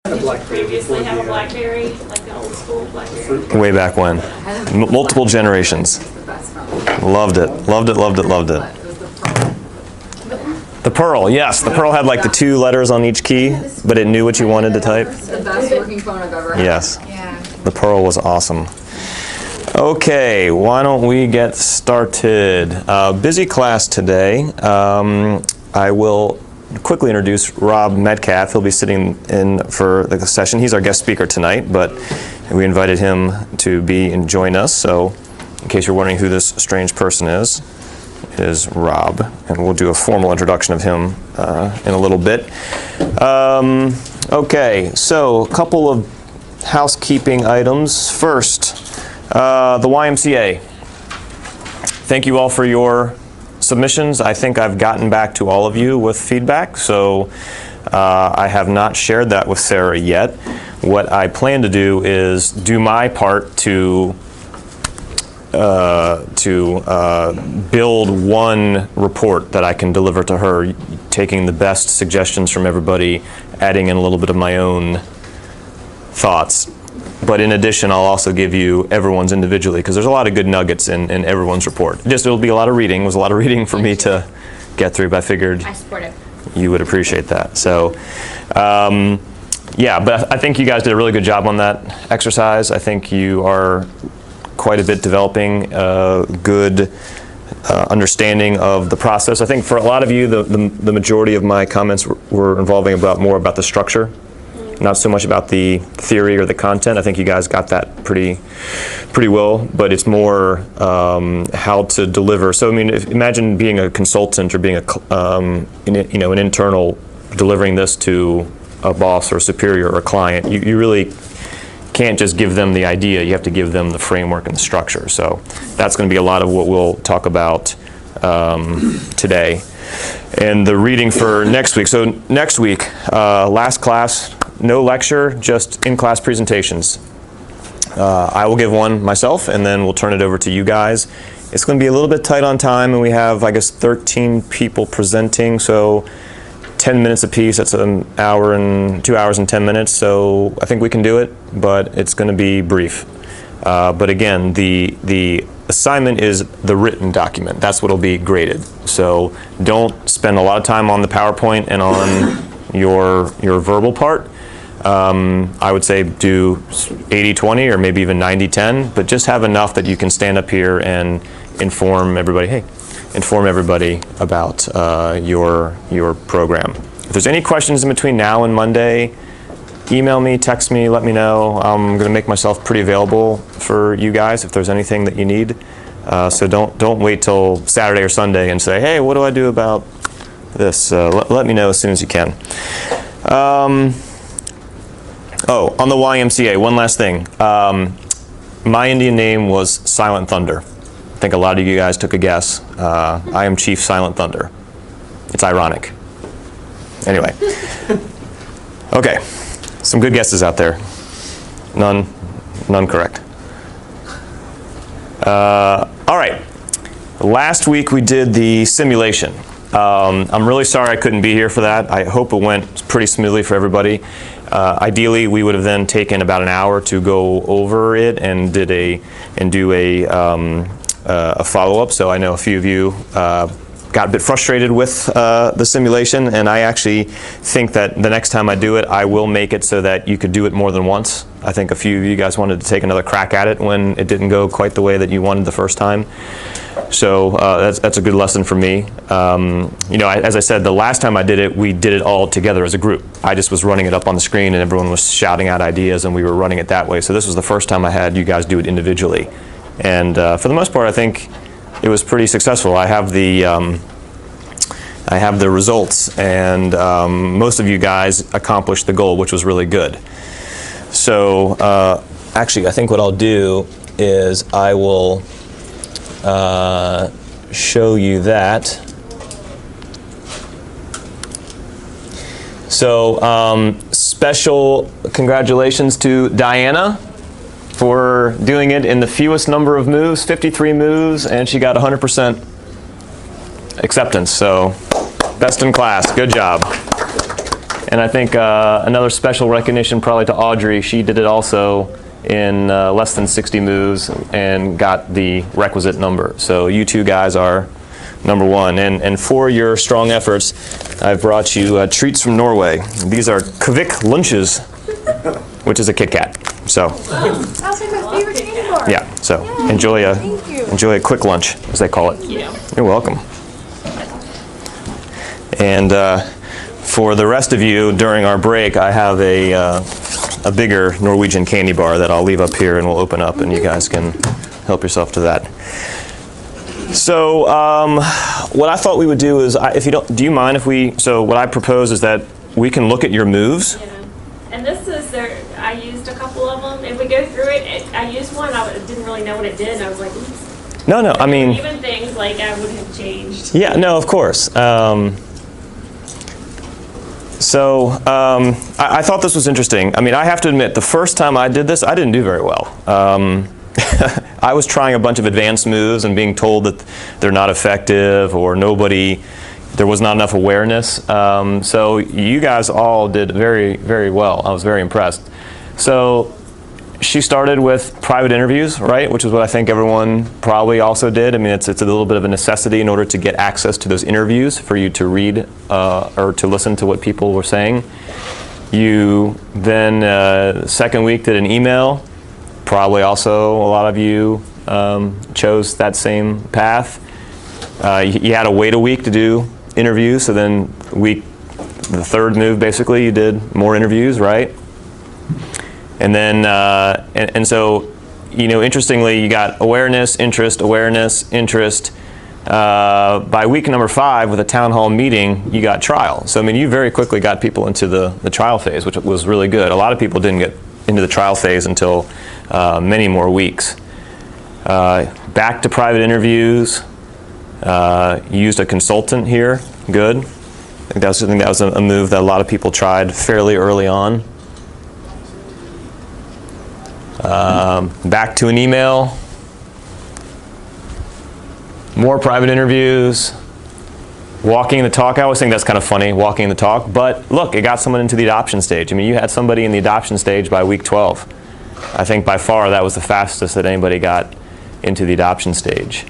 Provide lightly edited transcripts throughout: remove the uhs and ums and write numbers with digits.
Did you previously have a BlackBerry, like the old school BlackBerry? Way back when. Multiple generations. Loved it. Loved it, loved it, loved it. The Pearl, yes. The Pearl had like the 2 letters on each key, but it knew what you wanted to type. It's the best working phone I've ever had. Yes. Yeah. The Pearl was awesome. Okay, why don't we get started? Busy class today. I will quickly introduce Rob Metcalf. He'll be sitting in for the session. He's our guest speaker tonight, but we invited him to be and join us. So in case you're wondering who this strange person is Rob, and we'll do a formal introduction of him in a little bit. Okay, so a couple of housekeeping items. First, the YMCA. Thank you all for your submissions. I think I've gotten back to all of you with feedback, so I have not shared that with Sarah yet. What I plan to do is do my part to build one report that I can deliver to her, taking the best suggestions from everybody, adding in a little bit of my own thoughts. But in addition, I'll also give you everyone's individually, because there's a lot of good nuggets in everyone's report. It'll be a lot of reading. It was a lot of reading for me to get through, but I figured I support it. You would appreciate that. So, yeah, but I think you guys did a really good job on that exercise. I think you are quite a bit developing a good understanding of the process. I think for a lot of you, the majority of my comments were involving more about the structure, not so much about the theory or the content. I think you guys got that pretty well, but it's more how to deliver. So I mean, imagine being a consultant or being an internal, delivering this to a boss or a superior or a client. You really can't just give them the idea. You have to give them the framework and the structure. So that's going to be a lot of what we'll talk about today. And the reading for next week. So next week, last class, no lecture, just in-class presentations. I will give one myself, and then we'll turn it over to you guys. It's going to be a little bit tight on time, and we have, I guess, 13 people presenting, so 10 minutes apiece. That's 2 hours and 10 minutes, so I think we can do it, but it's going to be brief. But again, the assignment is the written document. That's what will be graded. So don't spend a lot of time on the PowerPoint and on your verbal part. I would say do 80-20 or maybe even 90-10, but just have enough that you can stand up here and inform everybody about your program. If there's any questions in between now and Monday, email me, text me, let me know. I'm going to make myself pretty available for you guys if there's anything that you need. So don't wait till Saturday or Sunday and say, hey, what do I do about this? Let me know as soon as you can. Oh, on the YMCA, one last thing. My Indian name was Silent Thunder. I think a lot of you guys took a guess. I am Chief Silent Thunder. It's ironic. Anyway. Okay. Some good guesses out there. None correct. All right. Last week we did the simulation. I'm really sorry I couldn't be here for that. I hope it went pretty smoothly for everybody. Ideally, we would have then taken about an hour to go over it and do a follow-up. So I know a few of you got a bit frustrated with the simulation, and I actually think that the next time I do it, I will make it so that you could do it more than once. I think a few of you guys wanted to take another crack at it when it didn't go quite the way that you wanted the first time. So that's a good lesson for me. As I said, the last time I did it, we did it all together as a group. I just was running it up on the screen, and everyone was shouting out ideas, and we were running it that way. So this was the first time I had you guys do it individually. And for the most part, I think it was pretty successful. I have the results, and most of you guys accomplished the goal, which was really good. So actually, I think what I'll do is I will show you that. So special congratulations to Diana for doing it in the fewest number of moves, 53 moves, and she got 100% acceptance. So best in class. Good job. And I think another special recognition probably to Audrey. She did it also in less than 60 moves and got the requisite number. So you two guys are number one. And for your strong efforts, I've brought you treats from Norway. These are Kvik lunches, which is a Kit Kat. So That's like my favorite candy bar. yeah, so enjoy a quick lunch, as they call it. Yeah. You're welcome. And for the rest of you, during our break, I have a bigger Norwegian candy bar that I'll leave up here, and we'll open up, and you guys can help yourself to that. So what I thought we would do is, do you mind if so what I propose is that we can look at your moves. Yeah. And this is I used a couple of them. If we go through it, I used one, I didn't really know what it did, and I was like, oops. No, I mean. Even things like I would have changed. Yeah, no, of course. I thought this was interesting. I mean, I have to admit, the first time I did this, I didn't do very well. I was trying a bunch of advanced moves and being told that they're not effective or there was not enough awareness. So you guys all did very, very well. I was very impressed. So she started with private interviews, right? Which is what I think everyone probably also did. I mean, it's a little bit of a necessity in order to get access to those interviews for you to read or to listen to what people were saying. You then, second week, did an email. Probably also a lot of you chose that same path. You had to wait a week to do interviews, so then the third move, basically, you did more interviews, right? And then, and so, interestingly, you got awareness, interest, awareness, interest. By week number 5, with a town hall meeting, you got trial. So, I mean, you very quickly got people into the trial phase, which was really good. A lot of people didn't get into the trial phase until many more weeks. Back to private interviews. Used a consultant here. Good. I think that was a move that a lot of people tried fairly early on. Back to an email. More private interviews. Walking the talk. I always think that's kind of funny, walking the talk. But look, it got someone into the adoption stage. I mean, you had somebody in the adoption stage by week 12. I think by far that was the fastest that anybody got into the adoption stage.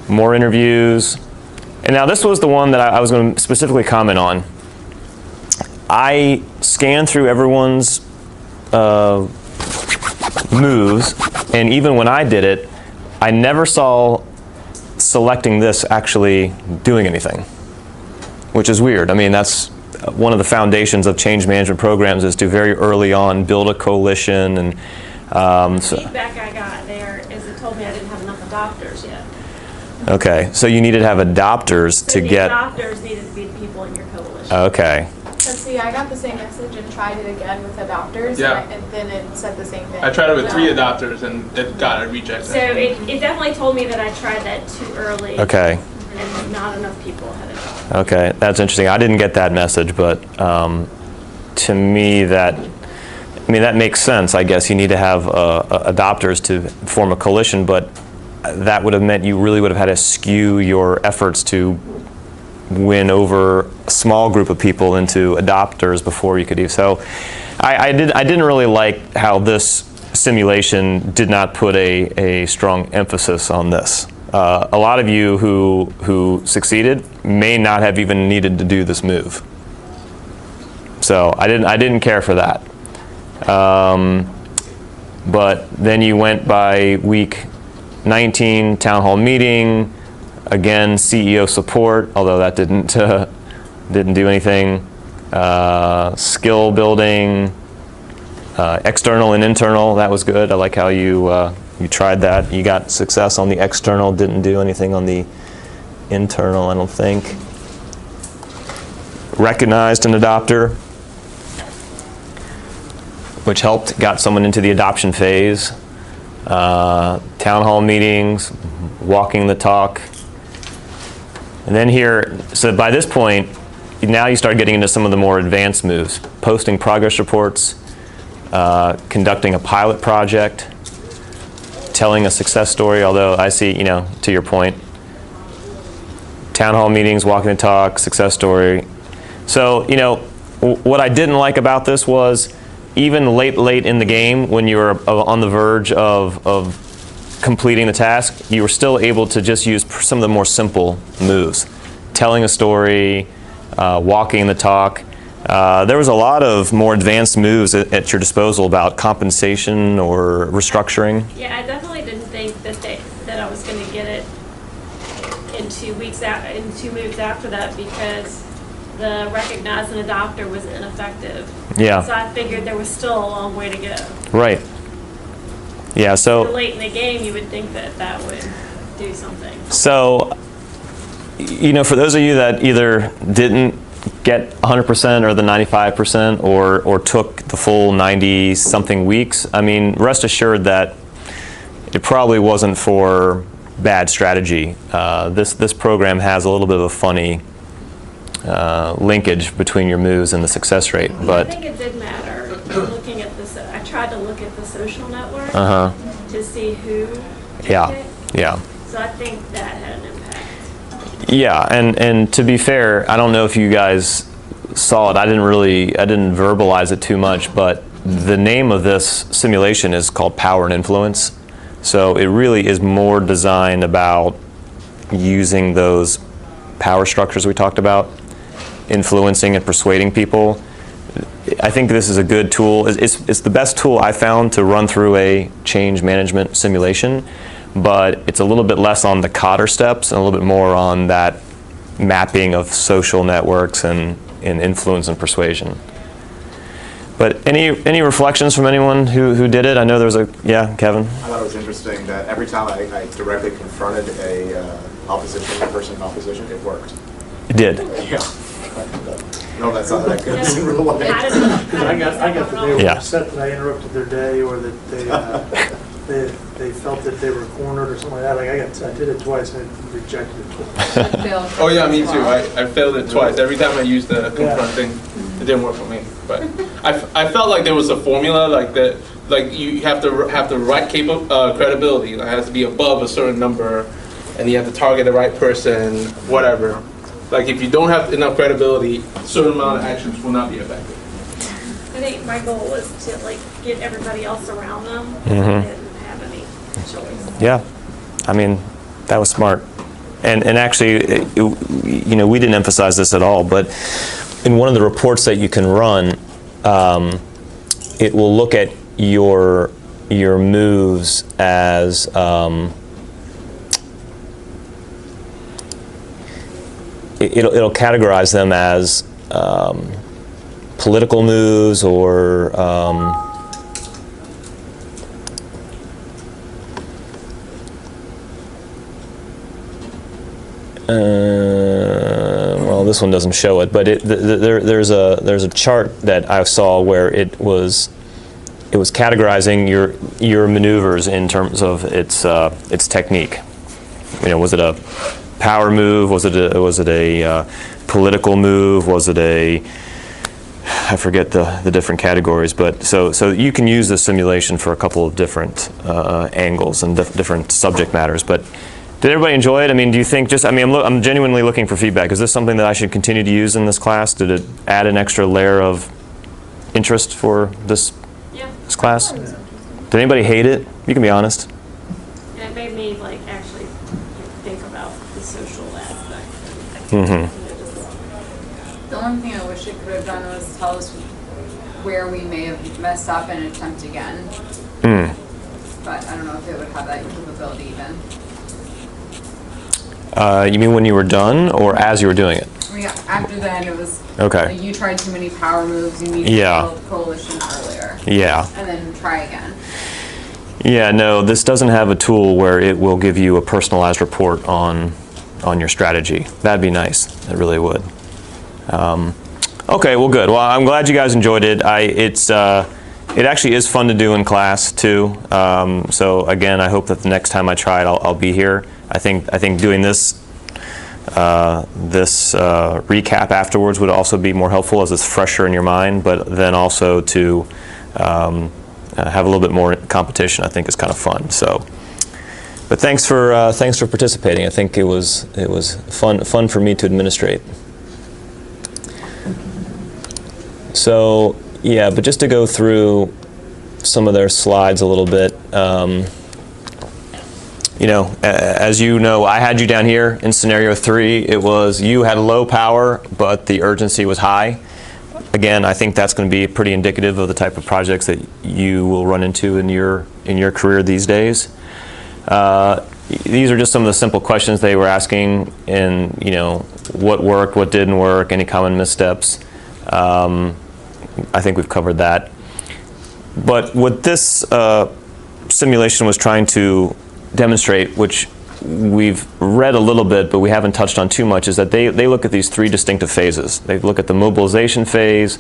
More interviews. And now this was the one that I was going to specifically comment on. I scanned through everyone's moves, and even when I did it, I never saw selecting this actually doing anything, which is weird. I mean, that's one of the foundations of change management programs, is to very early on build a coalition. And The feedback I got there is it told me I didn't have enough adopters yet. Okay, so you needed to have adopters to get. Adopters needed to be the people in your coalition. Okay. Let's see, I got the same message and tried it again with adopters, Yeah. and then it said the same thing. I tried it with 3 adopters and it got a reject. So it definitely told me that I tried that too early. Okay. And not enough people had adopted. Okay, that's interesting. I didn't get that message, but to me that makes sense. I guess you need to have adopters to form a coalition, but that would have meant you really would have had to skew your efforts to win over a small group of people into adopters before you could even. So I didn't really like how this simulation did not put a strong emphasis on this. A lot of you who succeeded may not have even needed to do this move. So I didn't care for that. But then you went by week 19, town hall meeting, again CEO support, although that didn't do anything. Skill building, external and internal, that was good. I like how you tried that. You got success on the external, didn't do anything on the internal, I don't think. Recognized an adopter, which helped, got someone into the adoption phase. Town hall meetings, walking the talk. And then here, so by this point, now you start getting into some of the more advanced moves. Posting progress reports, conducting a pilot project, telling a success story, although I see, to your point, town hall meetings, walking the talk, success story. So, What I didn't like about this was, even late in the game, when you were on the verge of completing the task, you were still able to just use some of the more simple moves. Telling a story, walking the talk. There was a lot of more advanced moves at your disposal about compensation or restructuring. Yeah, I definitely didn't think that I was going to get it in 2 weeks in 2 moves after that, because the recognize an adopter was ineffective. Yeah. So I figured there was still a long way to go. Right. Yeah. So So late in the game, you would think that would do something. So, for those of you that either didn't get 100% or the 95% or took the full 90-something weeks, I mean, rest assured that it probably wasn't for bad strategy. This program has a little bit of a funny linkage between your moves and the success rate. But I think it did matter. Looking at this, I tried to look at the social network to see who took it. Yeah. So I think that had an impact. Yeah, and to be fair, I don't know if you guys saw it. I didn't verbalize it too much, but the name of this simulation is called Power and Influence. So it really is more designed about using those power structures we talked about, influencing and persuading people. I think this is a good tool. It's the best tool I found to run through a change management simulation, but it's a little bit less on the Cotter steps and a little bit more on that mapping of social networks and influence and persuasion. But any reflections from anyone who did it? I know there was Kevin? I thought it was interesting that every time I directly confronted a person in opposition, it worked. It did. Yeah. No, that's not that good in real life. I got that they were Yeah. upset that I interrupted their day, or that they felt that they were cornered or something like that. I did it twice and it rejected it. Oh yeah, me too. I failed it twice. Every time I used the confront thing, it didn't work for me. But I felt like there was a formula, like that, like you have to have the right credibility. It has to be above a certain number, and you have to target the right person, whatever. Like if you don't have enough credibility, a certain amount of actions will not be effective. I think my goal was to get everybody else around them. I didn't have any choice. Yeah, I mean, that was smart. And actually, we didn't emphasize this at all, but in one of the reports that you can run, it will look at your moves as it'll categorize them as political moves or well, this one doesn't show it, but there's a chart that I saw where it was categorizing your maneuvers in terms of its technique. Was it a power move? Was it a political move? Was it I forget the different categories, but so you can use this simulation for a couple of different angles and different subject matters. But did everybody enjoy it? I mean, do you think I'm genuinely looking for feedback. Is this something that I should continue to use in this class? Did it add an extra layer of interest for this class? Did anybody hate it? You can be honest. And it made me actually think about the social aspect. The only thing I wish it could have done was tell us where we may have messed up and attempt again. But I don't know if it would have that capability even. You mean when you were done or as you were doing it? I mean, after then it was Okay. you tried too many power moves, you need to build coalition earlier. Yeah. And then try again. Yeah, no, this doesn't have a tool where it will give you a personalized report on your strategy. That'd be nice. It really would. Okay, well, good. Well, I'm glad you guys enjoyed it. It actually is fun to do in class too. So again, I hope that the next time I try it, I'll be here. I think doing this recap afterwards would also be more helpful as it's fresher in your mind. But then also to have a little bit more competition, I think is kind of fun. So, but thanks for participating. I think it was fun for me to administrate. So, yeah, but just to go through some of their slides a little bit, you know, as you know, I had you down here in scenario 3. It was you had low power, but the urgency was high. Again, I think that's going to be pretty indicative of the type of projects that you will run into in your career these days. These are just some of the simple questions they were asking, and you know, what worked, what didn't work, any common missteps. I think we've covered that. But what this simulation was trying to demonstrate, which we've read a little bit but we haven't touched on too much, is that they look at these 3 distinctive phases. They look at the mobilization phase,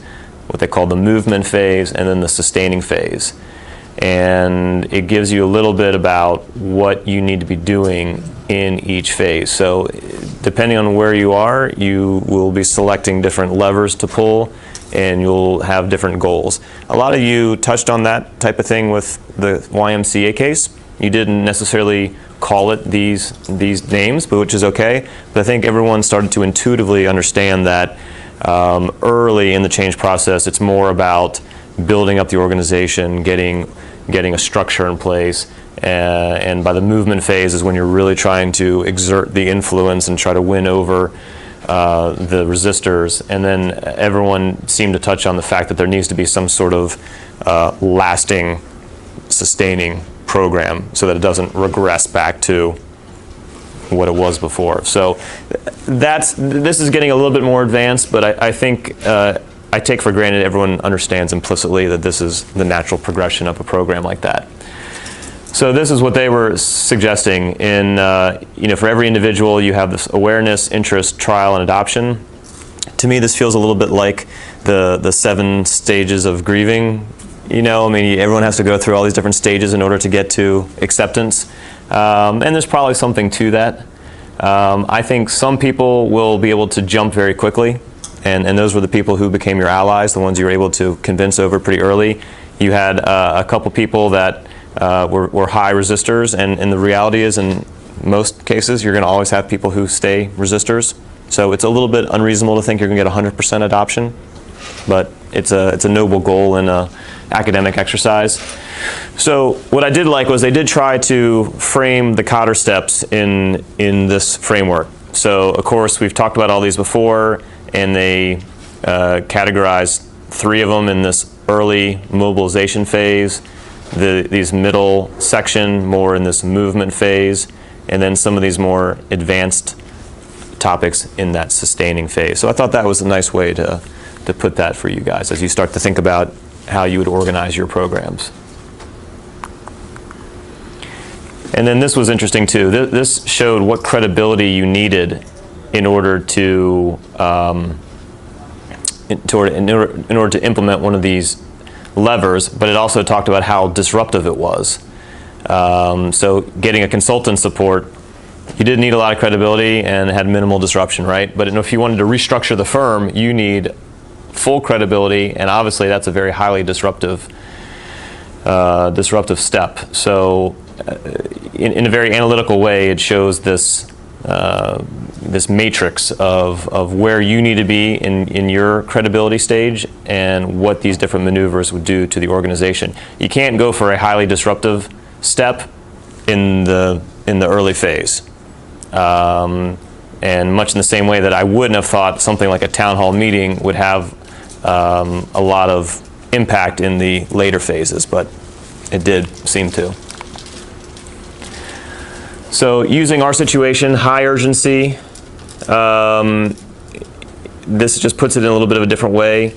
what they call the movement phase, and then the sustaining phase. And it gives you a little bit about what you need to be doing in each phase. So depending on where you are, you will be selecting different levers to pull, and you'll have different goals. A lot of you touched on that type of thing with the YMCA case. You didn't necessarily call it these names, but which is okay. But I think everyone started to intuitively understand that early in the change process, it's more about building up the organization, getting a structure in place, and by the movement phase is when you're really trying to exert the influence and try to win over the resistors. And then everyone seemed to touch on the fact that there needs to be some sort of lasting, sustaining program so that it doesn't regress back to what it was before. So this is getting a little bit more advanced, but I think I take for granted everyone understands implicitly that this is the natural progression of a program like that. So this is what they were suggesting. In you know, for every individual, you have this awareness, interest, trial, and adoption. To me, this feels a little bit like the 7 stages of grieving. You know, I mean, everyone has to go through all these different stages in order to get to acceptance. And there's probably something to that. I think some people will be able to jump very quickly, and those were the people who became your allies, the ones you were able to convince over pretty early. You had a couple people that were high resistors, and the reality is, in most cases, you're going to always have people who stay resistors. So it's a little bit unreasonable to think you're going to get 100% adoption, but it's a noble goal in an academic exercise. So what I did like was they did try to frame the Cotter steps in this framework. So of course we've talked about all these before, and they categorized 3 of them in this early mobilization phase, these middle section more in this movement phase, and then some of these more advanced topics in that sustaining phase. So I thought that was a nice way to put that for you guys as you start to think about how you would organize your programs. And then this was interesting too. This showed what credibility you needed in order to in order to implement one of these levers, but it also talked about how disruptive it was. So getting a consultant support, you didn't need a lot of credibility and had minimal disruption, right? But if you wanted to restructure the firm, you need full credibility, and obviously that's a very highly disruptive step. So in a very analytical way, it shows this this matrix of where you need to be in your credibility stage and what these different maneuvers would do to the organization. You can't go for a highly disruptive step in the early phase. And much in the same way that I wouldn't have thought something like a town hall meeting would have a lot of impact in the later phases, but it did seem to. So using our situation, high urgency, this just puts it in a little bit of a different way.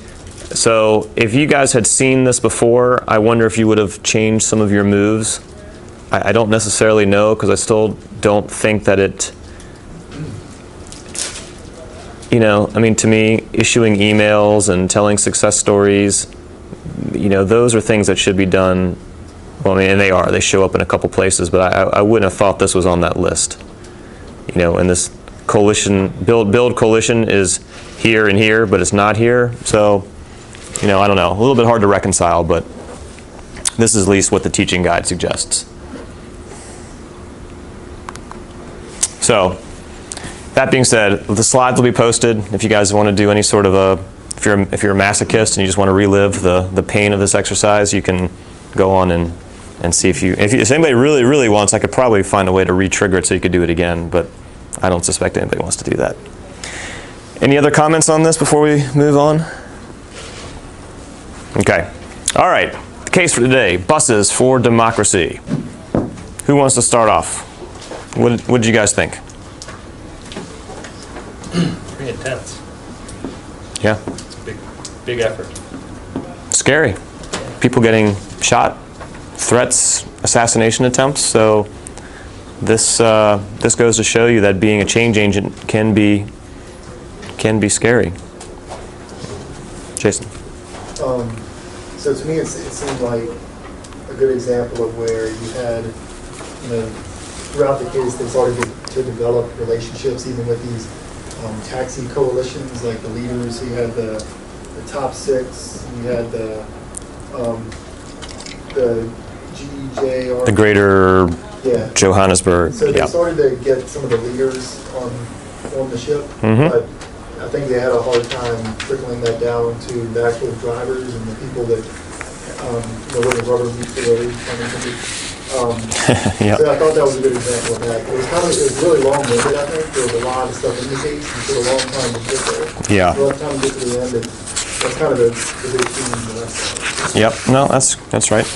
So if you guys had seen this before, I wonder if you would have changed some of your moves. I don't necessarily know, because I still don't think that it, you know, I mean, to me, issuing emails and telling success stories, you know, those are things that should be done. Well, I mean, and they show up in a couple places, but I wouldn't have thought this was on that list. You know, and this coalition, build coalition is here and here, but it's not here. So, you know, I don't know, a little bit hard to reconcile, but this is at least what the teaching guide suggests. So, that being said, the slides will be posted if you guys want to do any sort of a if you're a masochist and you just want to relive the pain of this exercise, you can go on and see if anybody really wants, I could probably find a way to re-trigger it so you could do it again, but I don't suspect anybody wants to do that. Any other comments on this before we move on? Okay. All right. The case for today, buses for democracy. Who wants to start off? What did you guys think? Pretty intense. Yeah. It's a big effort. Scary. People getting shot, threats, assassination attempts. So this goes to show you that being a change agent can be scary. Jason. So to me, it seemed like a good example of where you had, throughout the case, they started to develop relationships even with these taxi coalitions, like the leaders. So you had the top six, you had the GEJ, The greater yeah. Johannesburg. So they Yeah. started to get some of the leaders on the ship, Mhm. but I think they had a hard time trickling that down to the actual drivers and the people that, where the rubber meets the road. Yep. So I thought that was a good example of that. It was really long-winded, I think. There was a lot of stuff in the case, and it took a long time to get there. Yeah. So by the time we get to the end, that's kind of the big theme of the rest of it. Yep. No, that's right.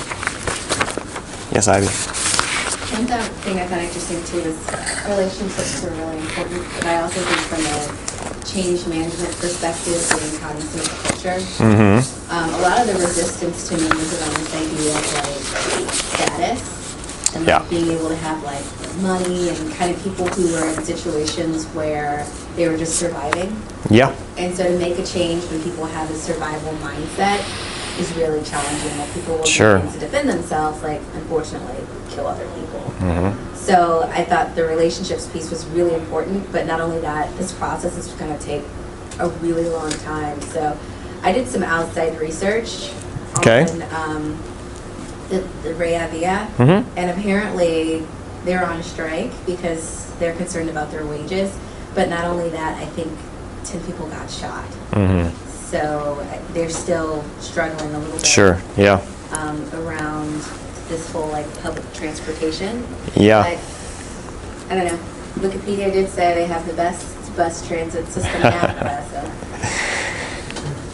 Yes, Ivy. One thing I found interesting too is relationships are really important, but I also think from a change management perspective, being cognizant of culture, a lot of the resistance to me was around this idea of like status and like Yeah. being able to have like money and kind of people who were in situations where they were just surviving. Yeah. And so to make a change when people have a survival mindset is really challenging. Like people will Sure. do things to defend themselves, like unfortunately kill other people. So I thought the relationships piece was really important, but not only that, this process is going to take a really long time. So I did some outside research Okay. on the Reavia, and apparently they're on strike because they're concerned about their wages. But not only that, I think 10 people got shot. So they're still struggling a little bit. Sure. Yeah. Around this whole like public transportation. Yeah. But, I don't know. Wikipedia did say they have the best bus transit system in Africa, so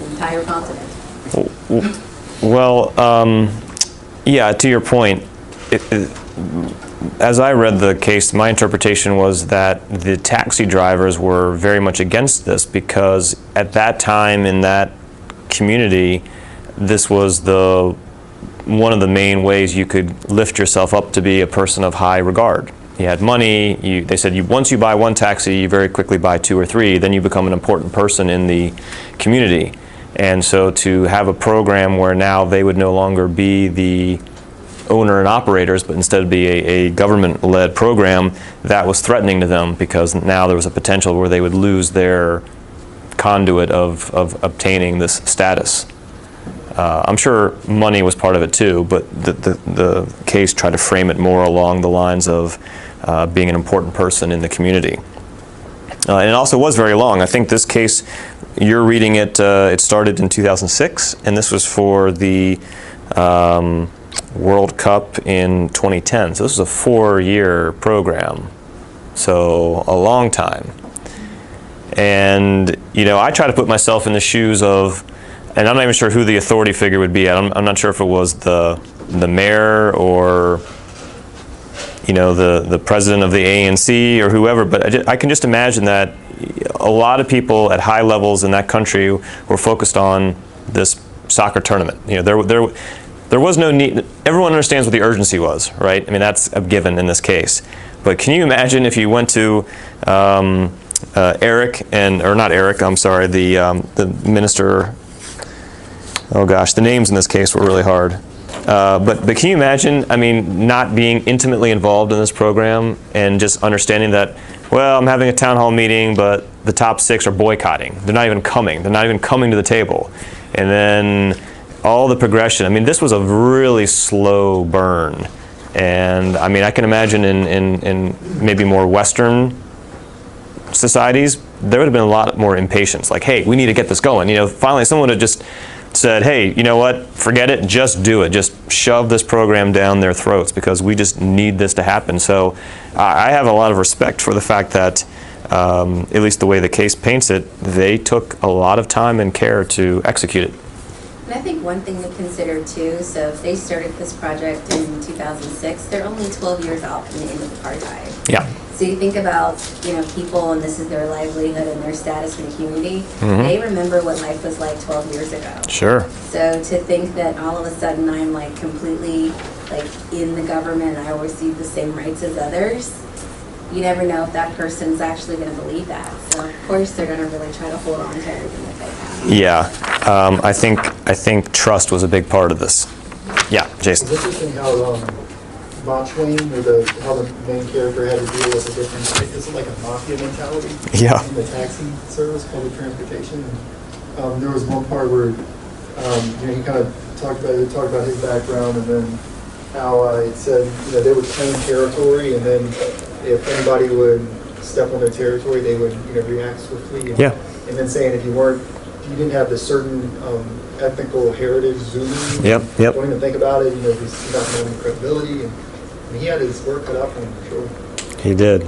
the entire continent. Well, yeah, to your point, as I read the case, my interpretation was that the taxi drivers were very much against this because at that time in that community, this was one of the main ways you could lift yourself up to be a person of high regard. You had money, they said once you buy one taxi, you very quickly buy two or three, then you become an important person in the community. And so to have a program where now they would no longer be the owner and operators, but instead be a government-led program, that was threatening to them because now there was a potential where they would lose their conduit of obtaining this status. I'm sure money was part of it too, but the case tried to frame it more along the lines of being an important person in the community. And it also was very long. I think this case, you're reading it, it started in 2006, and this was for the World Cup in 2010. So this was a 4-year program, so a long time. And, I try to put myself in the shoes of, and I'm not even sure who the authority figure would be. I'm not sure if it was the mayor or, the president of the ANC or whoever, but I can just imagine that a lot of people at high levels in that country were focused on this soccer tournament. There was no need. Everyone understands what the urgency was, right? I mean, that's a given in this case. But can you imagine if you went to Eric or not Eric? I'm sorry, the minister. Oh gosh, the names in this case were really hard. But can you imagine? I mean, not being intimately involved in this program and just understanding that. Well, I'm having a town hall meeting, but the top 6 are boycotting. They're not even coming. They're not even coming to the table. And then all the progression. I mean, this was a really slow burn. And I mean, I can imagine in maybe more Western societies, there would have been a lot more impatience. Like, hey, we need to get this going. You know, finally someone had just said, hey, you know what, forget it, just do it. Just shove this program down their throats because we just need this to happen. So I have a lot of respect for the fact that, at least the way the case paints it, they took a lot of time and care to execute it. And I think one thing to consider too, so if they started this project in 2006, they're only 12 years out from the end of apartheid. Yeah. So you think about, you know, people, and this is their livelihood and their status in the community, they remember what life was like 12 years ago. Sure. So to think that all of a sudden I'm like completely like in the government, I receive the same rights as others, you never know if that person's actually going to believe that. So of course they're going to really try to hold on to everything that they have. Yeah. I think trust was a big part of this. Yeah, Jason. It's interesting how Botchwayne, or how the main character had to deal with a different, it's like a mafia mentality in the taxi service, public transportation. There was one part where you know, he kind of talked about his background, and then how it said, you know, they would claim territory, and then if anybody would step on their territory, they would, you know, react swiftly. And then saying if you didn't have this certain ethnical heritage, Zulu, don't even think about it, you know, he's not having credibility. And he had his work cut out for him, for sure. He did.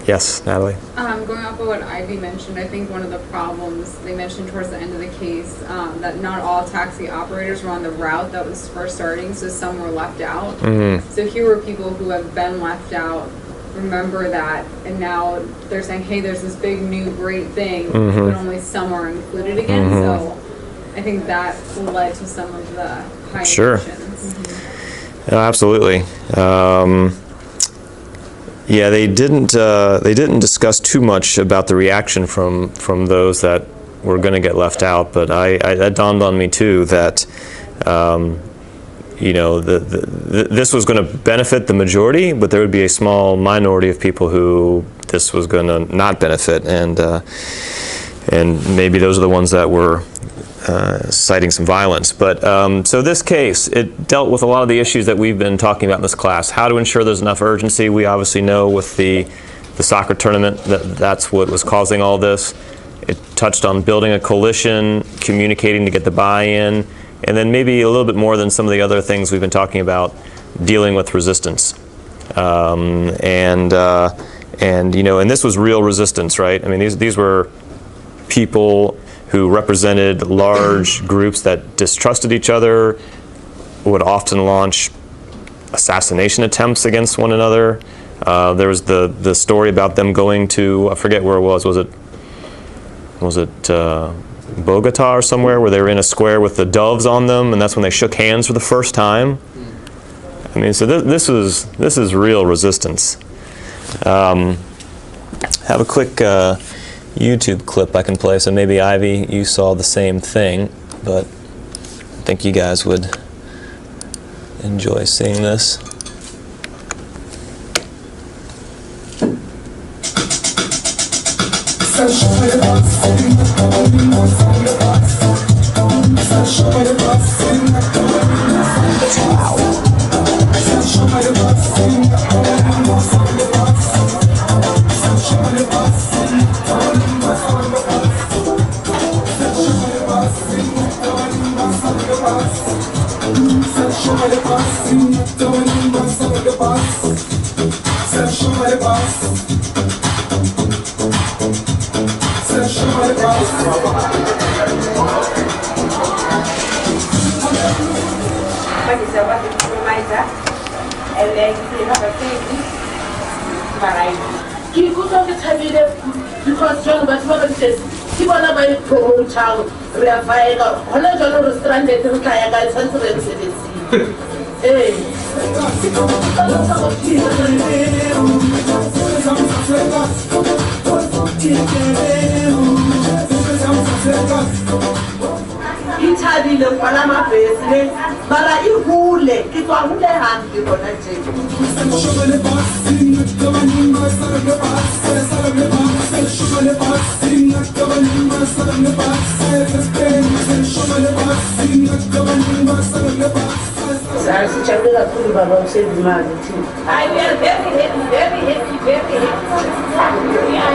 Yes, Natalie? Going off of what Ivy mentioned, I think one of the problems they mentioned towards the end of the case, that not all taxi operators were on the route that was first starting, so some were left out. So here were people who have been left out, remember that, and now they're saying, hey, there's this big new great thing, but only some are included again. So I think that led to some of the high emotions. Absolutely. Yeah, they didn't discuss too much about the reaction from those that were going to get left out, but that dawned on me too that you know, this was going to benefit the majority, but there would be a small minority of people who this was going to not benefit, and maybe those are the ones that were citing some violence. But so this case, it dealt with a lot of the issues that we've been talking about in this class. How to ensure there's enough urgency. We obviously know with the soccer tournament that's what was causing all this. It touched on building a coalition, communicating to get the buy-in, and then maybe a little bit more than some of the other things we've been talking about, dealing with resistance. And you know, and this was real resistance, right? I mean, these were people who represented large groups that distrusted each other, would often launch assassination attempts against one another. There was the story about them going to, I forget where it was. Was it Bogota or somewhere, where they were in a square with the doves on them, and that's when they shook hands for the first time. I mean, so this is real resistance. Have a quick YouTube clip I can play, so maybe Ivy, you saw the same thing, but I think you guys would enjoy seeing this. Because John Batman says, people are by promote child, we are fired out. Honor John was stranded in Kayaga, Central CDC. Hey. Itadile kwana mabese bara ihule kitwa hule handi kona jeju So Sijabule kakhulu baba uSendimali thi. Hayi we are very happy, very happy, very happy. We are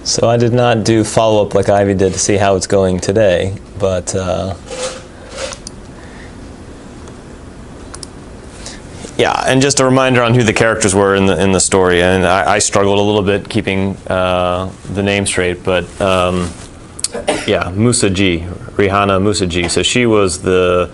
So I did not do follow-up like Ivy did to see how it's going today, but yeah, and just a reminder on who the characters were in the story. And I struggled a little bit keeping the name straight, but yeah, Musaji, Rihanna Musaji. So she was the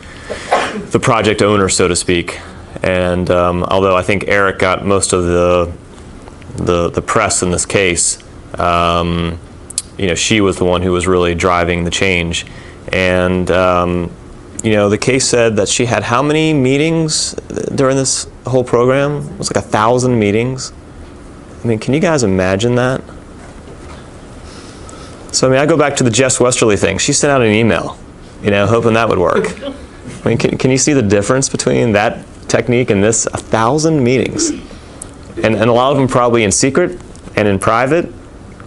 project owner, so to speak. And although I think Eric got most of the press in this case, you know, she was the one who was really driving the change. And you know, the case said that she had how many meetings during this whole program? It was like 1,000 meetings. I mean, can you guys imagine that? So, I mean, I go back to the Jess Westerly thing. She sent out an email, you know, hoping that would work. I mean, can you see the difference between that technique and this? 1,000 meetings. And a lot of them probably in secret and in private,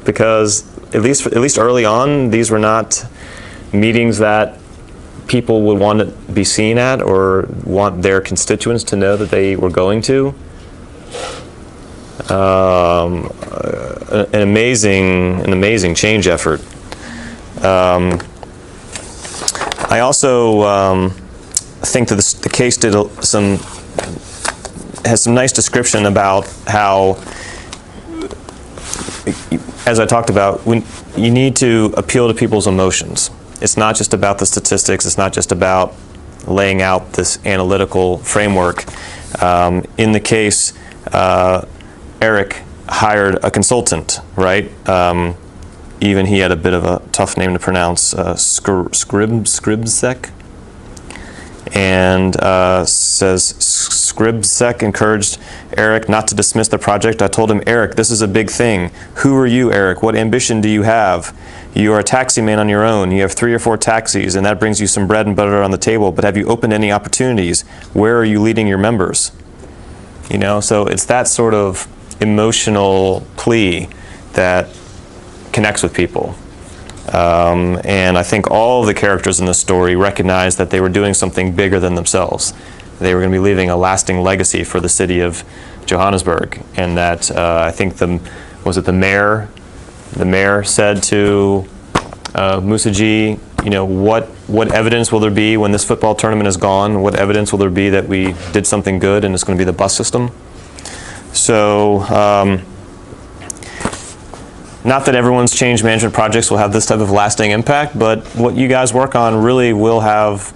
because at least early on, these were not meetings that people would want to be seen at or want their constituents to know that they were going to. An amazing change effort. I also think that the case has some nice description about how, as I talked about, when you need to appeal to people's emotions. It's not just about the statistics. It's not just about laying out this analytical framework. In the case, Eric hired a consultant, right? Even he had a bit of a tough name to pronounce, Scribsek. And says, Scribsek encouraged Eric not to dismiss the project. I told him, Eric, this is a big thing. Who are you, Eric? What ambition do you have? You are a taxi man on your own. You have 3 or 4 taxis, and that brings you some bread and butter on the table. But have you opened any opportunities? Where are you leading your members? You know, so it's that sort of emotional plea that connects with people. And I think all the characters in this story recognized that they were doing something bigger than themselves. They were going to be leaving a lasting legacy for the city of Johannesburg, and that I think the mayor said to Musaji, you know, what evidence will there be when this football tournament is gone? What evidence will there be that we did something good and it's going to be the bus system? So, not that everyone's change management projects will have this type of lasting impact, but what you guys work on really will have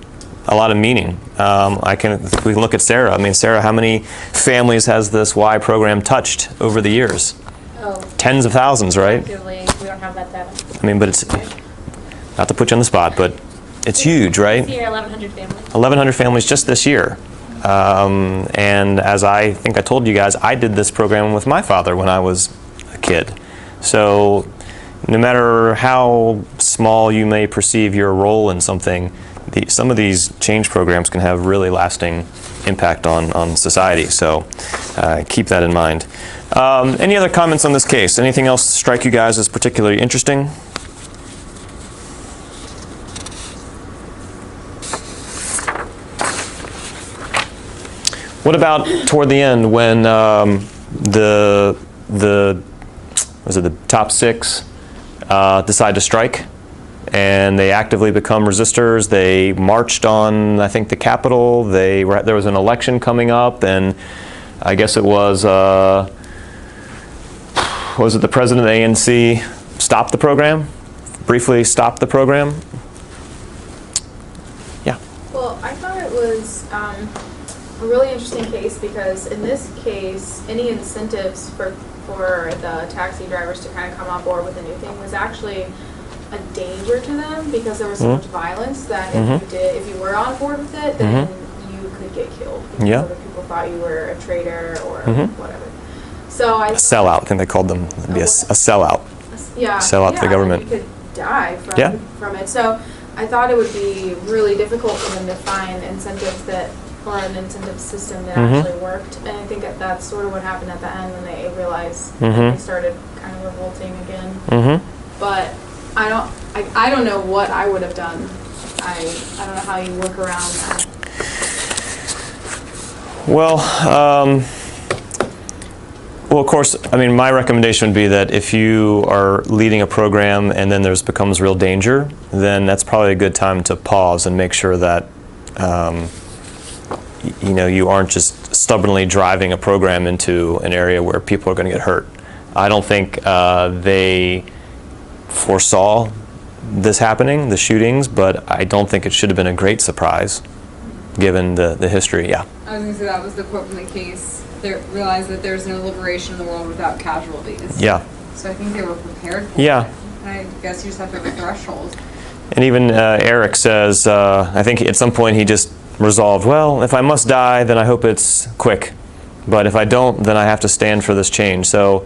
a lot of meaning. We can look at Sarah. I mean, Sarah, how many families has this Y program touched over the years? Oh. Tens of thousands, right? Actively, we don't have that data. I mean, but it's, not to put you on the spot, but it's huge, right? This year, 1,100 families. 1,100 families just this year. And as I think I told you guys, I did this program with my father when I was a kid. So no matter how small you may perceive your role in something, some of these change programs can have really lasting impact on society. So keep that in mind. Any other comments on this case? Anything else strike you guys as particularly interesting? What about toward the end when the top 6 decide to strike, and they actively become resistors? They marched on, I think, the Capitol. There was an election coming up, and I guess it was it the president of the ANC stopped the program? Briefly stopped the program? Yeah. Well, I thought it was a really interesting case because in this case, any incentives for the taxi drivers to kind of come on board with a new thing was actually a danger to them because there was so much violence that if you were on board with it, then you could get killed. Yeah. Other people thought you were a traitor or Mhm. whatever. So I A sellout, I think they called them. It'd be a sellout. yeah, sell out to the yeah, government. You could die from, Yeah. from it. So I thought it would be really difficult for them to find incentives that, or an incentive system that Mhm. actually worked. And I think that that's sort of what happened at the end when they realized Mhm. that they started kind of revolting again. Mm-hmm. But I don't know what I would have done. I don't know how you work around that. Well, well, of course, I mean, my recommendation would be that if you are leading a program and then there's becomes real danger, then that's probably a good time to pause and make sure that you know, you aren't just stubbornly driving a program into an area where people are going to get hurt. I don't think they foresaw this happening, the shootings, but I don't think it should have been a great surprise given the history. Yeah. I was going to say that was the quote from the case. They realized that there's no liberation in the world without casualties. Yeah. So I think they were prepared for Yeah. it. And I guess you just have to have a threshold. And even Eric says, I think at some point he just resolved, well, if I must die, then I hope it's quick. But if I don't, then I have to stand for this change. So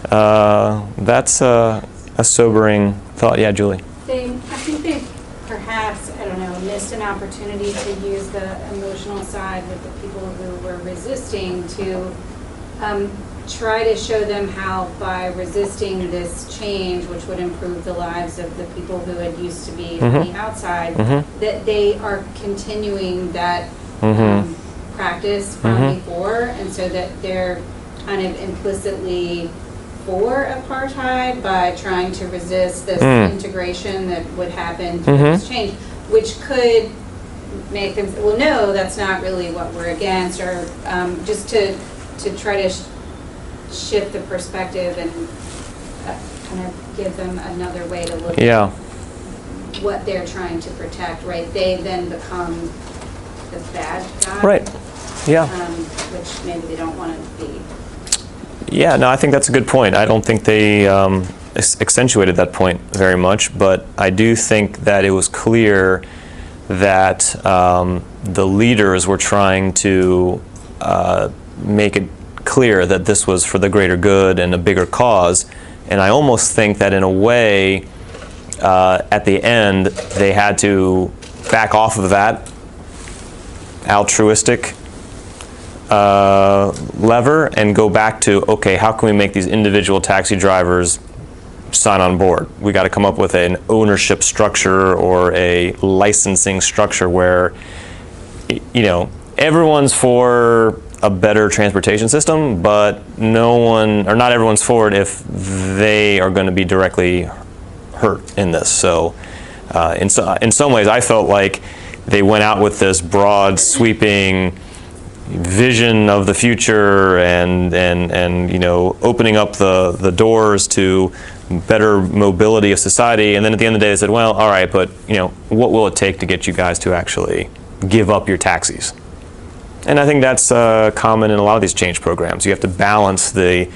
that's a sobering thought. Yeah, Julie. I think they perhaps, I don't know, missed an opportunity to use the emotional side with the people who were resisting to try to show them how by resisting this change, which would improve the lives of the people who had used to be on the outside, that they are continuing that practice from before, and so that they're kind of implicitly for apartheid by trying to resist this integration that would happen through this change, which could make them say, well, no, that's not really what we're against, or just to try to shift the perspective and kind of give them another way to look at what they're trying to protect, right? They then become the bad guy. Right. Yeah. Which maybe they don't want to be. Yeah, no, I think that's a good point. I don't think they accentuated that point very much, but I do think that it was clear that the leaders were trying to make it clear that this was for the greater good and a bigger cause. And I almost think that in a way, at the end, they had to back off of that altruistic lever and go back to, okay, how can we make these individual taxi drivers sign on board? We got to come up with an ownership structure or a licensing structure where, you know, everyone's for a better transportation system, but no one, or not everyone's for it if they are going to be directly hurt in this. So, in some ways, I felt like they went out with this broad, sweeping vision of the future and you know, opening up the doors to better mobility of society. And then at the end of the day, they said, well, all right, but you know, what will it take to get you guys to actually give up your taxis? And I think that's common in a lot of these change programs. You have to balance the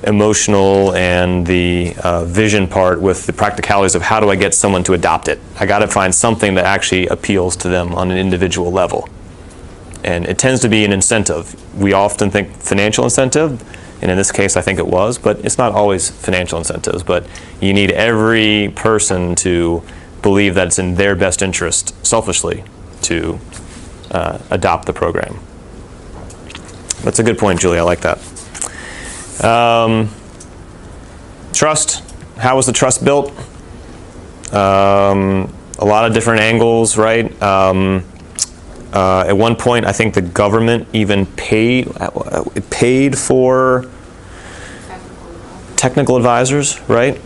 emotional and the vision part with the practicalities of how do I get someone to adopt it. I got to find something that actually appeals to them on an individual level. And it tends to be an incentive. We often think financial incentive, and in this case I think it was, but it's not always financial incentives. But you need every person to believe that it's in their best interest, selfishly, to adopt the program. That's a good point, Julie. I like that. Trust. How was the trust built? A lot of different angles, right? At one point, I think the government even paid for technical advisors, right?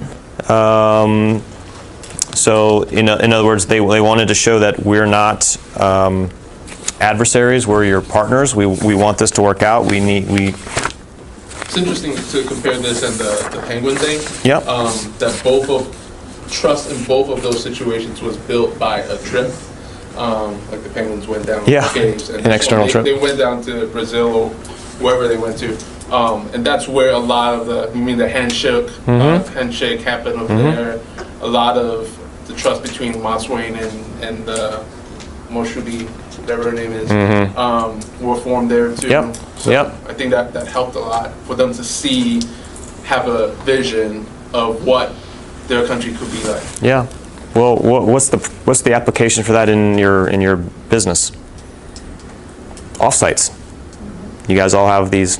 So, in other words, they wanted to show that we're not adversaries. We're your partners. We want this to work out. It's interesting to compare this and the Penguin thing. Yep. That both of trust in both of those situations was built by a trip. Like the Penguins went down Yeah, to caves, and an external trip. They went down to Brazil or wherever they went to, and that's where a lot of the handshake happened over there. A lot of the trust between Maswain and Moshudi whatever her name is, Mm-hmm. were formed there too. Yep. So Yep. I think that helped a lot for them to see, have a vision of what their country could be like. Yeah. Well, what's the application for that in your business? Offsites. You guys all have these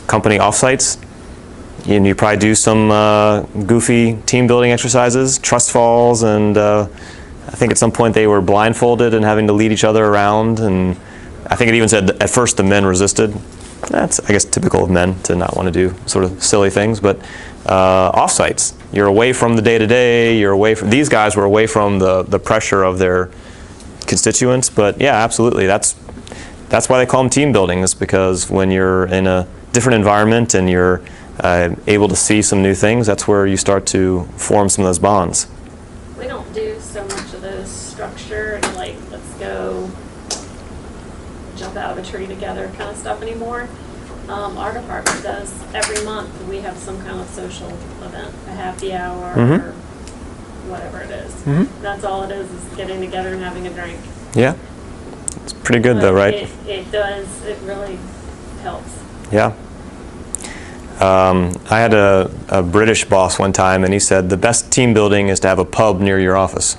company offsites, and you probably do some goofy team building exercises, trust falls, and I think at some point they were blindfolded and having to lead each other around, and I think it even said at first the men resisted. That's, I guess, typical of men to not want to do sort of silly things, but offsites. You're away from the day-to-day, you're away from, these guys were away from the pressure of their constituents, but yeah, absolutely, that's why they call them team building, is because when you're in a different environment and you're able to see some new things, that's where you start to form some of those bonds. We don't do so much of those structure and like, let's go jump out of a tree together kind of stuff anymore. Our department does every month. We have some kind of social event, a happy hour or whatever it is. That's all it is getting together and having a drink. Yeah, it's pretty good though, right? It does. It really helps. Yeah. I had a British boss one time, and he said the best team building is to have a pub near your office.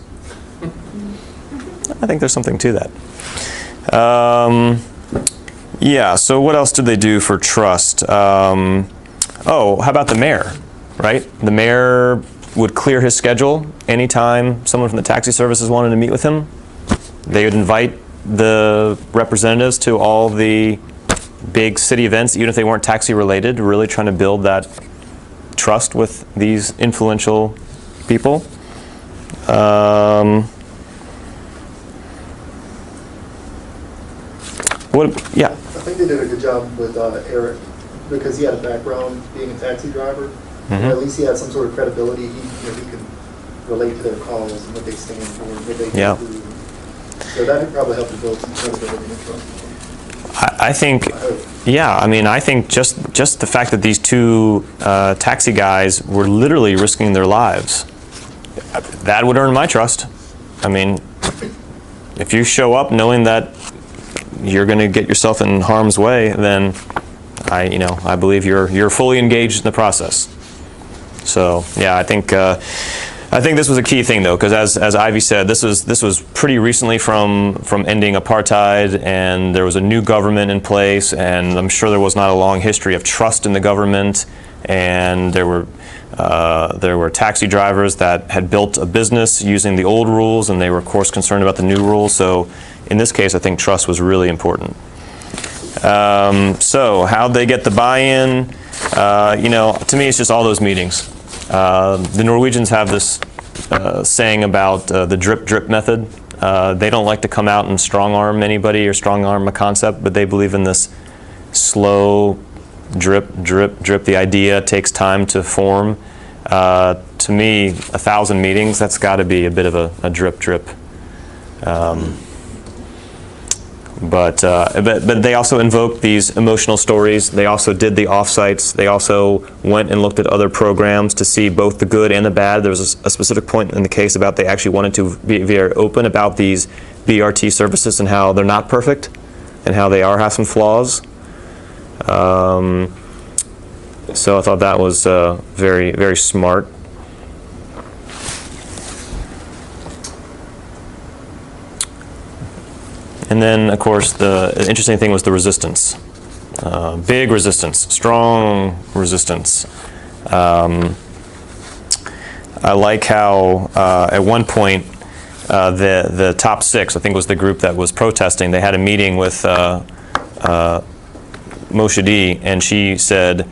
I think there's something to that. Yeah, so what else did they do for trust? Oh, how about the mayor, right? The mayor would clear his schedule anytime someone from the taxi services wanted to meet with him. They would invite the representatives to all the big city events, even if they weren't taxi related, really trying to build that trust with these influential people. Yeah. I think they did a good job with Eric, because he had a background being a taxi driver. At least he had some sort of credibility. He could relate to their calls and what they stand for, what they do. So that would probably help to build some credibility and trust. I think, yeah, I mean, I think just the fact that these two taxi guys were literally risking their lives, that would earn my trust. I mean, if you show up knowing that you're going to get yourself in harm's way, then I believe you're fully engaged in the process. So yeah, I think this was a key thing though, because as Ivy said, this was pretty recently from ending apartheid, and there was a new government in place, and I'm sure there was not a long history of trust in the government, and there were taxi drivers that had built a business using the old rules, and they were of course concerned about the new rules. So in this case, I think trust was really important. So how'd they get the buy-in? To me, it's just all those meetings. The Norwegians have this saying about the drip method. They don't like to come out and strong-arm anybody or strong-arm a concept, but they believe in this slow drip. The idea takes time to form. To me, 1,000 meetings, that's got to be a bit of a drip. But they also invoked these emotional stories. They also did the offsites. They also went and looked at other programs to see both the good and the bad. There was a specific point in the case about they actually wanted to be very open about these BRT services and how they're not perfect and how they have some flaws. So I thought that was very, very smart. And then, of course, the interesting thing was the resistance. Big resistance, strong resistance. I like how at one point the top 6, I think was the group that was protesting, they had a meeting with Moshe D, and she said,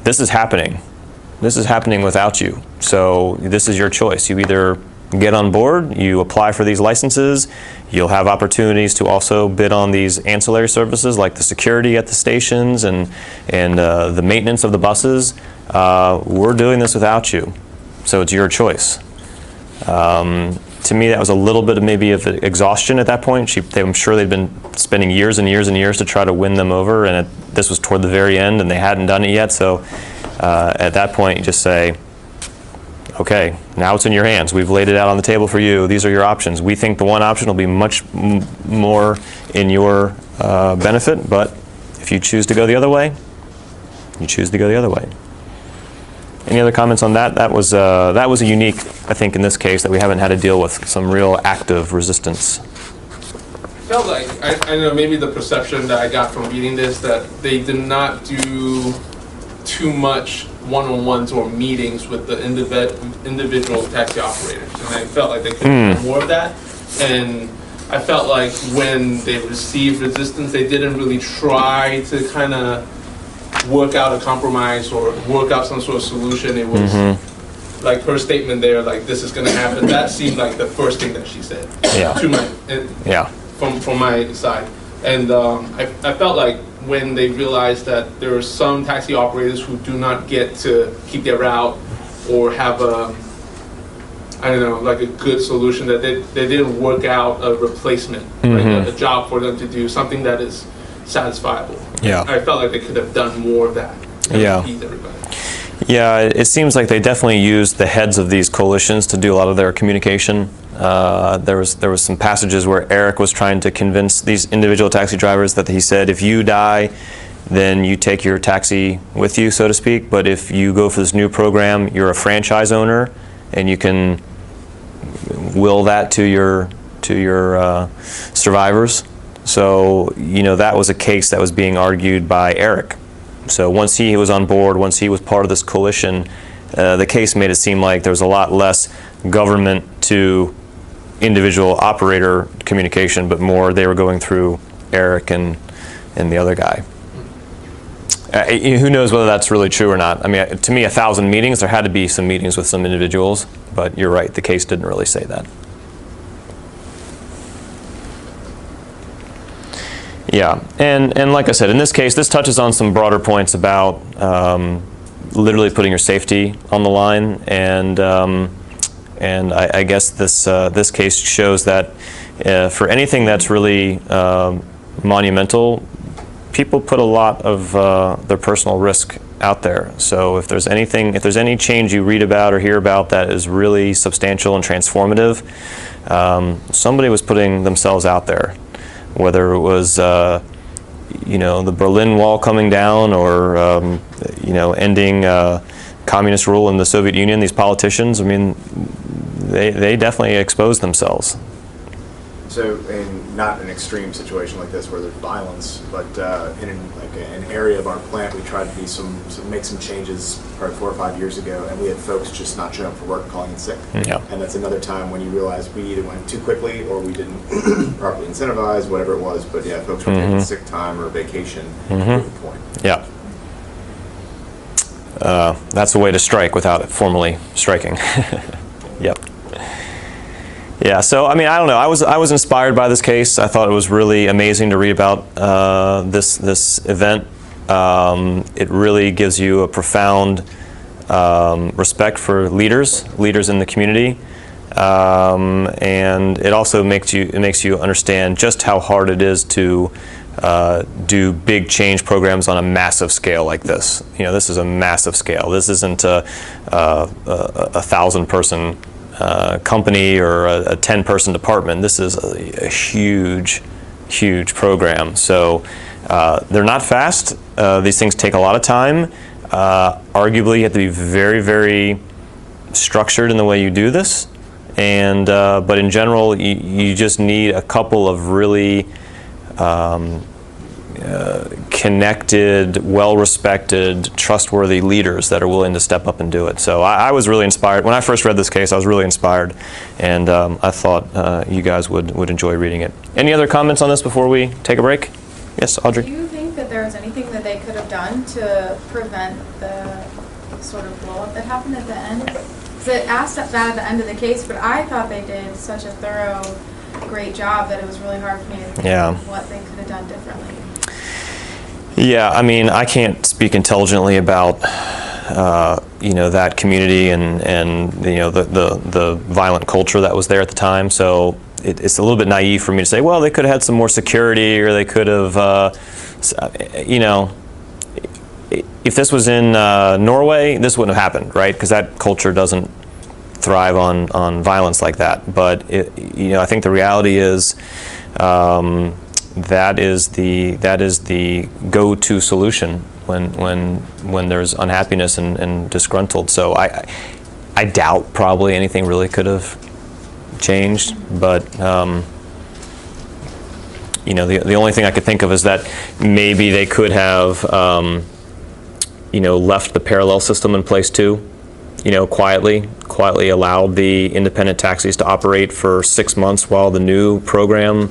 this is happening. This is happening without you. So this is your choice. You either get on board, you apply for these licenses, you'll have opportunities to also bid on these ancillary services like the security at the stations and the maintenance of the buses. We're doing this without you, so it's your choice. To me, that was a little bit of maybe of exhaustion at that point. I'm sure they'd been spending years and years and years to try to win them over, and this was toward the very end and they hadn't done it yet. So at that point, you just say, okay, now it's in your hands. We've laid it out on the table for you. These are your options. We think the one option will be much more in your benefit, but if you choose to go the other way, you choose to go the other way. Any other comments on that? That was a unique, I think, in this case, that we haven't had to deal with some real active resistance. Felt like, I know maybe the perception that I got from reading this, that they did not do too much one-on-ones or meetings with the individual taxi operators. And I felt like they could have done more of that. And I felt like when they received resistance, they didn't really try to kind of work out a compromise or work out some sort of solution. It was like her statement there, like, this is going to happen. That seemed like the first thing that she said to my, from my side. And I felt like when they realized that there are some taxi operators who do not get to keep their route or have a, I don't know, like a good solution, that they didn't work out a replacement, like a job for them to do, something that is satisfiable. I felt like they could have done more of that. Please everybody. Yeah, it seems like they definitely used the heads of these coalitions to do a lot of their communication. There was some passages where Eric was trying to convince these individual taxi drivers that he said, if you die, then you take your taxi with you, so to speak. But if you go for this new program, you're a franchise owner, and you can will that to your survivors. So, you know, that was a case that was being argued by Eric. So once he was on board, once he was part of this coalition, the case made it seem like there was a lot less government to individual operator communication, but more they were going through Eric and the other guy. Who knows whether that's really true or not? I mean, to me, 1,000 meetings, there had to be some meetings with some individuals, but you're right, the case didn't really say that. Yeah, and like I said, in this case, this touches on some broader points about literally putting your safety on the line, and I guess this case shows that for anything that's really monumental, people put a lot of their personal risk out there. So if there's any change you read about or hear about that is really substantial and transformative, somebody was putting themselves out there. Whether it was, you know, the Berlin Wall coming down, or you know, ending communist rule in the Soviet Union, these politicians, I mean, they definitely exposed themselves. So, in not an extreme situation like this where there's violence, but in an area of our plant, we tried to make some changes probably 4 or 5 years ago, and we had folks just not show up for work, calling in sick. And that's another time when you realize we either went too quickly or we didn't properly incentivize, whatever it was. But yeah, folks were taking sick time or vacation at the point. Yeah. That's a way to strike without formally striking. Yep. Yeah, so I mean, I don't know. I was inspired by this case. I thought it was really amazing to read about this event. It really gives you a profound respect for leaders in the community, and it also makes you understand just how hard it is to do big change programs on a massive scale like this. You know, this is a massive scale. This isn't a 1,000-person company or a 10-person department. This is a huge program. So they're not fast. These things take a lot of time. Arguably, you have to be very, very structured in the way you do this. And but in general, you just need a couple of really connected, well-respected, trustworthy leaders that are willing to step up and do it. So I was really inspired. When I first read this case, I was really inspired, and I thought you guys would enjoy reading it. Any other comments on this before we take a break? Yes, Audrey? Do you think that there was anything that they could have done to prevent the sort of blow-up that happened at the end? Because it asked that at the end of the case, but I thought they did such a thorough, great job that it was really hard for me to think of what they could have done differently. Yeah, I mean, I can't speak intelligently about you know, that community and you know, the violent culture that was there at the time. So it's a little bit naive for me to say, well, they could have had some more security, or they could have, you know, if this was in Norway, this wouldn't have happened, right? Because that culture doesn't thrive on violence like that. But I think the reality is that is the go-to solution when there's unhappiness and disgruntled. So I doubt probably anything really could have changed, but the only thing I could think of is that maybe they could have left the parallel system in place too, quietly allowed the independent taxis to operate for 6 months while the new program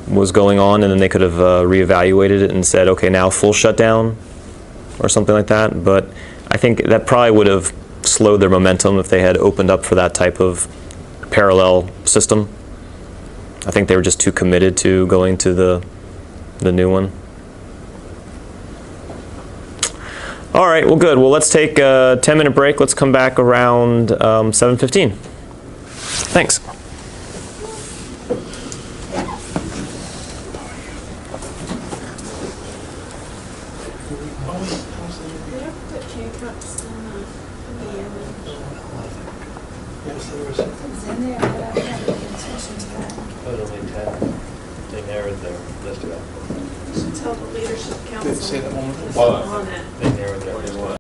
was going on, and then they could have reevaluated it and said, okay, now full shutdown or something like that. But I think that probably would have slowed their momentum if they had opened up for that type of parallel system. I think they were just too committed to going to the new one. All right, well, good. Well, let's take a 10-minute break. Let's come back around 7:15. Thanks. They narrowed their list out. Should tell the leadership council Say that one more time. what's on it.